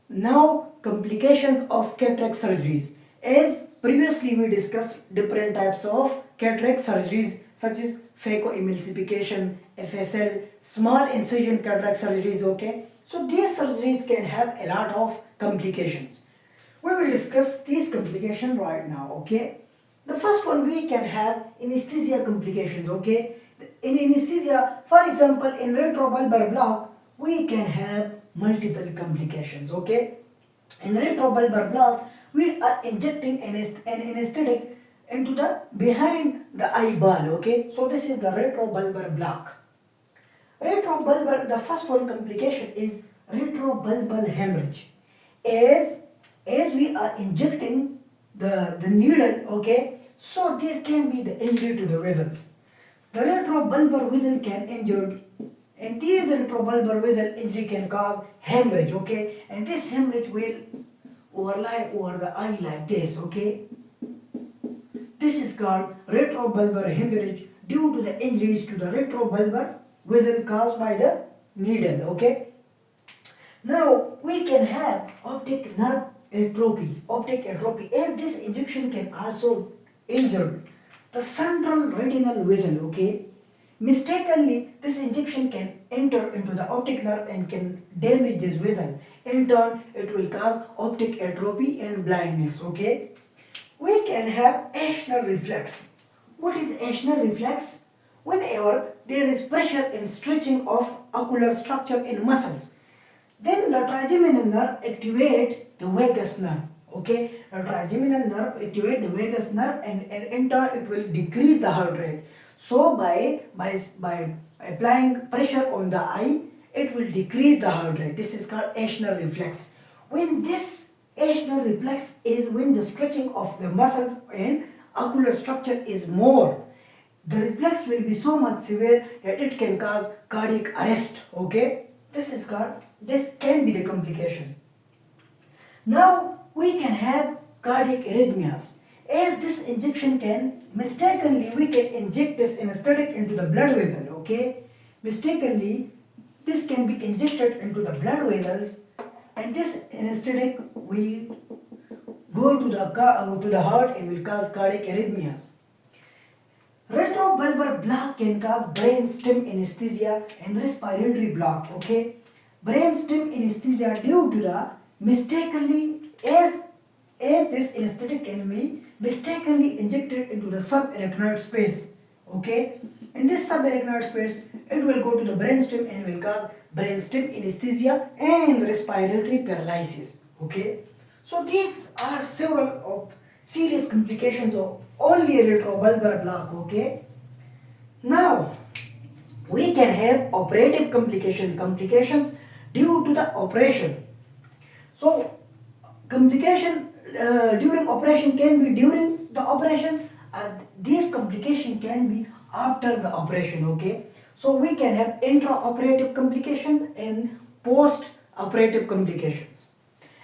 Now, complications of cataract surgeries. As previously we discussed different types of cataract surgeries such as phacoemulsification, FSL, small incision cataract surgeries, okay. So these surgeries can have a lot of complications. We will discuss these complications right now, okay. The first one, we can have anesthesia complications, okay. In anesthesia, for example, in retrobulbar block, we can have multiple complications, okay. In retrobulbar block, we are injecting an anesthetic into the behind the eyeball, okay. So this is the retrobulbar block. Retrobulbar, the first one complication is retrobulbar hemorrhage. As we are injecting the needle, okay, so there can be the injury to the vessels. The retrobulbar vessel can injured, and this retrobulbar vessel injury can cause hemorrhage, okay, and this hemorrhage will overlie over the eye like this, okay. This is called retrobulbar hemorrhage due to the injuries to the retrobulbar vessel caused by the needle, okay. Now we can have optic nerve atrophy, and this injection can also injure the central retinal vessel, okay. Mistakenly, this injection can enter into the optic nerve and can damage this vessel. In turn, it will cause optic atrophy and blindness, okay. We can have actional reflex. What is actional reflex? Whenever there is pressure in stretching of ocular structure in muscles, then the trigeminal nerve activate the vagus nerve, okay. The trigeminal nerve activate the vagus nerve, and in turn it will decrease the heart rate. So by applying pressure on the eye, it will decrease the heart rate. This is called actional reflex. When this actional reflex is when the stretching of the muscles and ocular structure is more, the reflex will be so much severe that it can cause cardiac arrest, okay. This can be the complication. Now we can have cardiac arrhythmias. As this injection can mistakenly, we can inject this anesthetic into the blood vessel, okay. Mistakenly, this can be injected into the blood vessels, and this anesthetic will go to the heart and will cause cardiac arrhythmias. Retrobulbar block can cause brain stem anesthesia and respiratory block, okay. Brain stem anesthesia due to the mistakenly, as this anesthetic can be mistakenly injected into the subarachnoid space, okay. In this subarachnoid space, it will go to the brainstem and will cause brainstem anesthesia and respiratory paralysis, okay. So these are several of serious complications of only retrobulbar block, okay. Now we can have operative complications due to the operation. So complication during operation can be during the operation, and these complication can be after the operation, okay. So we can have intraoperative complications and post-operative complications.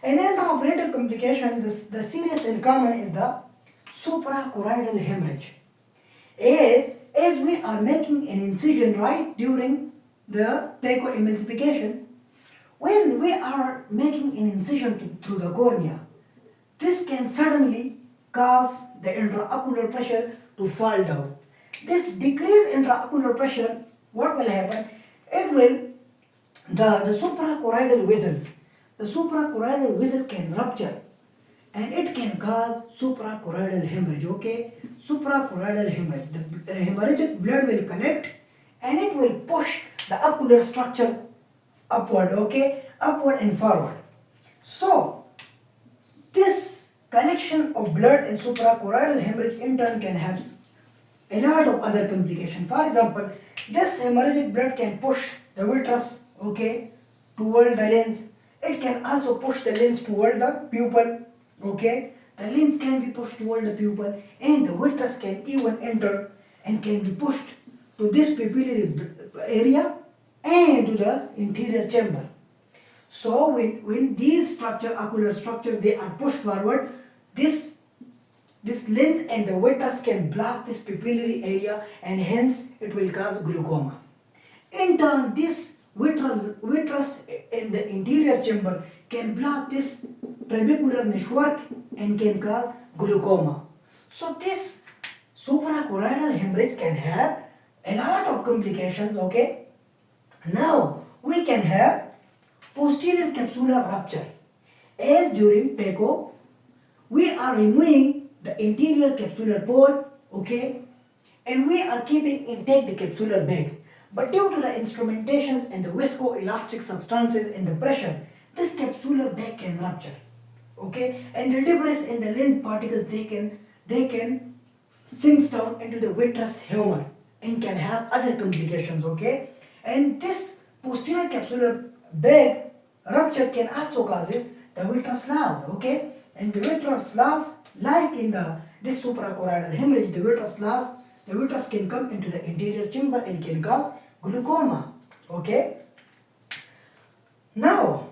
In intraoperative complication, the serious and common is the suprachoroidal hemorrhage. As we are making an incision right during the phacoemulsification, when we are making an incision through the cornea, this can suddenly cause the intraocular pressure to fall down. This decreased intraocular pressure, what will happen? It will, the suprachoroidal vessels, the suprachoroidal vessel can rupture and it can cause suprachoroidal hemorrhage, okay. Suprachoroidal hemorrhage, the hemorrhagic blood will collect and it will push the ocular structure upward, okay, upward and forward. So this collection of blood in suprachoroidal hemorrhage in turn can have a lot of other complications. For example, this hemorrhagic blood can push the vitreous, okay, toward the lens. It can also push the lens toward the pupil, okay. The lens can be pushed toward the pupil, and the vitreous can even enter and can be pushed to this pupillary area and to the interior chamber. So when these ocular structure, they are pushed forward, this lens and the vitreous can block this pupillary area, and hence it will cause glaucoma. In turn, this vitreous in the interior chamber can block this trabecular network and can cause glaucoma. So this suprachoroidal hemorrhage can have a lot of complications, okay? Now we can have posterior capsular rupture. As during PECO, we are removing the interior capsular pole, okay, and we are keeping intact the capsular bed. But due to the instrumentations and the viscoelastic substances and the pressure, this capsular bag can rupture, okay, and the debris and the lint particles they can sinks down into the vitreous humor and can have other complications, okay. And this posterior capsular bag rupture can also causes the vitreous loss, okay. And the vitreous loss, like in this suprachoroidal hemorrhage, the vitreous can come into the interior chamber and can cause glaucoma, okay. Now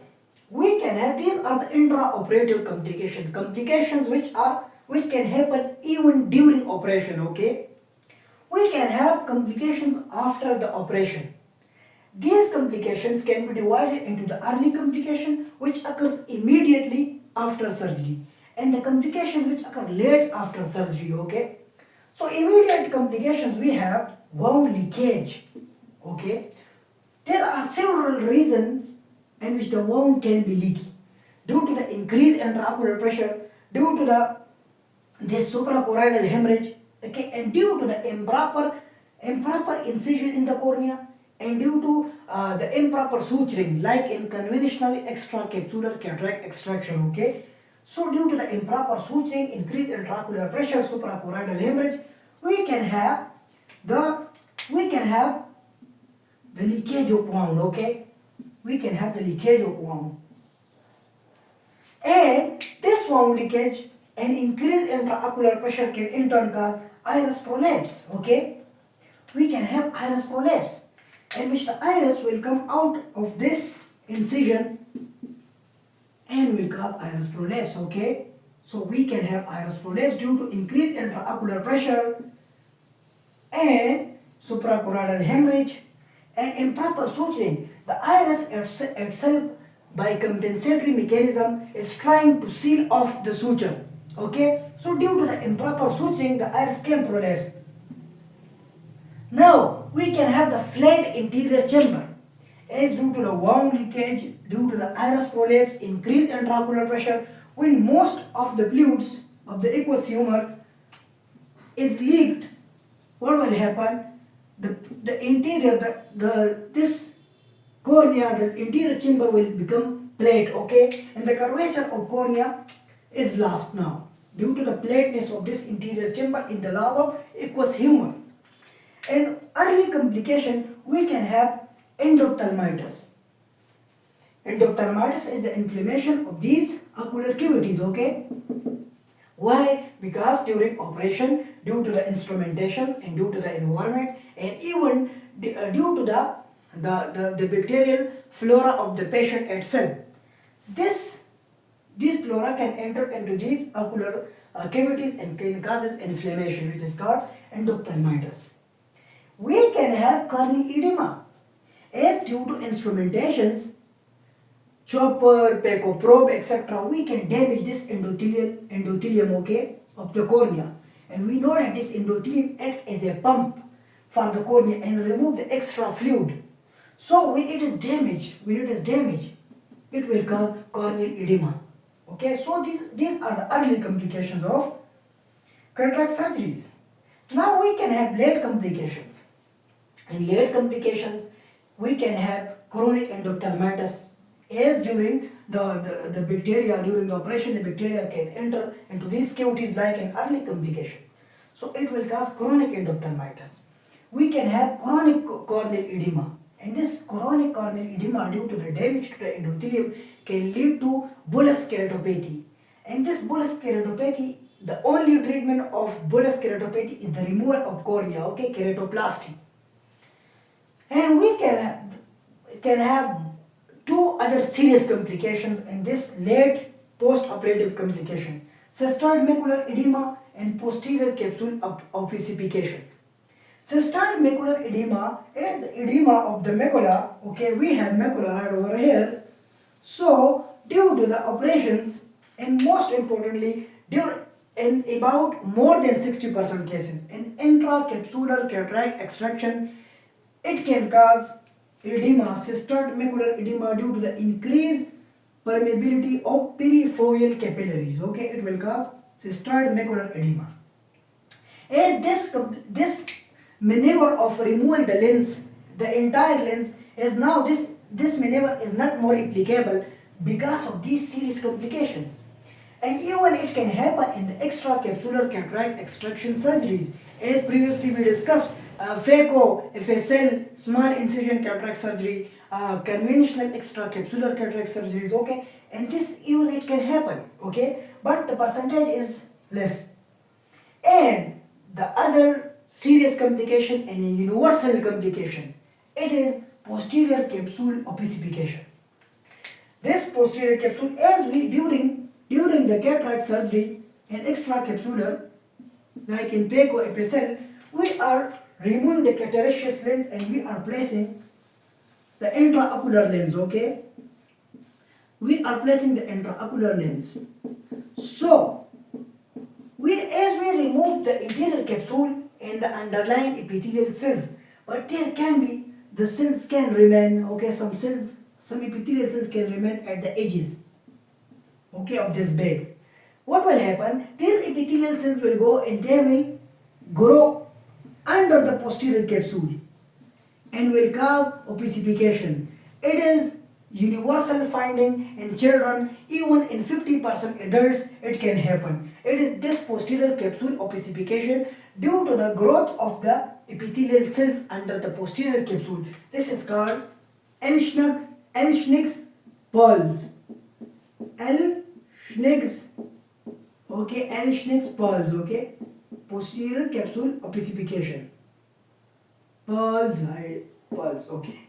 we can have, these are the intraoperative complications which can happen even during operation, okay. We can have complications after the operation. These complications can be divided into the early complication which occurs immediately after surgery and the complications which occur late after surgery, okay. So immediate complications, we have wound leakage, okay. There are several reasons in which the wound can be leaky due to the increased intraocular pressure, due to this suprachoroidal hemorrhage, okay, and due to the improper incision in the cornea, and due to the improper suturing, like in conventional extracapsular cataract extraction, okay. So due to the improper suturing, increased intraocular pressure, suprachoroidal hemorrhage, we can have the leakage of wound, okay. We can have the leakage of wound, and this wound leakage and increased intraocular pressure can in turn cause iris prolapse, okay. We can have iris prolapse, in which the iris will come out of this incision and will cause iris prolapse, okay. So we can have iris prolapse due to increased intraocular pressure and suprachoroidal hemorrhage and improper suturing. The iris itself, by compensatory mechanism, is trying to seal off the suture, okay. So due to the improper suturing, the iris can prolapse. Now we can have the flat interior chamber, as due to the wound leakage, due to the iris prolapse, increased intraocular pressure, when most of the fluids of the aqueous humor is leaked, what will happen? The interior, this cornea, the interior chamber will become plate, okay, and the curvature of cornea is lost now due to the plateness of this interior chamber in the loss of aqueous humor. And early complication, we can have endophthalmitis. Endophthalmitis is the inflammation of these ocular cavities, okay. Why? Because during operation, due to the instrumentations and due to the environment, and even due to the bacterial flora of the patient itself, this flora can enter into these ocular cavities and can causes inflammation, which is called endophthalmitis. We can have corneal edema, as due to instrumentations, chopper, PECO probe, etc., we can damage this endothelium, okay, of the cornea. And we know that this endothelium acts as a pump for the cornea and remove the extra fluid. So when it is damaged, it will cause corneal edema. Okay, so these are the early complications of cataract surgeries. Now we can have late complications. In late complications, we can have chronic endophthalmitis, as during the bacteria, during the operation, the bacteria can enter into these cavities like an early complication. So it will cause chronic endophthalmitis. We can have chronic corneal edema, and this chronic corneal edema due to the damage to the endothelium can lead to bullous keratopathy. And this bullous keratopathy, the only treatment of bullous keratopathy is the removal of cornea, okay, keratoplasty. And we can have two other serious complications in this late post-operative complication: cystoid macular edema and posterior capsule opacification. Cystoid macular edema is the edema of the macula. Okay, we have macula right over here. So due to the operations, and most importantly in about more than 60% cases in intracapsular cataract extraction, it can cause edema, cystoid macular edema due to the increased permeability of perifoveal capillaries. Okay, it will cause cystoid macular edema. As this maneuver of removing the lens, the entire lens, is now this maneuver is not more applicable because of these serious complications. And even it can happen in the extracapsular cataract extraction surgeries. As previously we discussed, phaco, FSL, small incision cataract surgery, conventional extracapsular cataract surgeries, okay? And this even it can happen, okay? But the percentage is less. And the other serious complication and a universal complication, it is posterior capsule opacification. This posterior capsule, as we during the cataract surgery in extracapsular, like in phaco FSL, we are removing the cataraceous lens and we are placing the intraocular lens, okay? We are placing the intraocular lens. So, as we remove the interior capsule and the underlying epithelial cells, but there can be, the cells can remain, okay, some epithelial cells can remain at the edges, okay, of this bed. What will happen? These epithelial cells will go and they will grow under the posterior capsule and will cause opacification. It is universal finding in children, even in 50% adults it can happen. It is this posterior capsule opacification due to the growth of the epithelial cells under the posterior capsule. This is called L-Schnick's pearls. L-Schnick's, okay, L-Schnick's pearls, okay, posterior capsule opacification. Pearls, okay.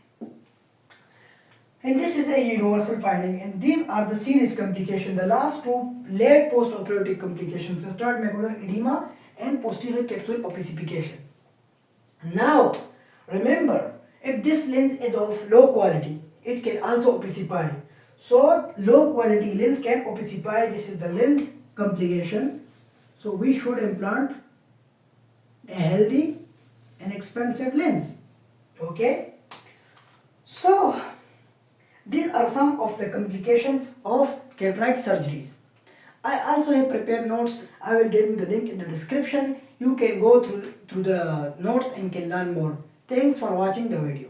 And this is a universal finding, and these are the serious complications. The last two late post-operative complications, cystoid macular edema and posterior capsule opacification. Now, remember, if this lens is of low quality, it can also opacify. So, low quality lens can opacify. This is the lens complication. So, we should implant a healthy and expensive lens. Okay? So, these are some of the complications of cataract surgeries. I also have prepared notes. I will give you the link in the description. You can go through the notes and can learn more. Thanks for watching the video.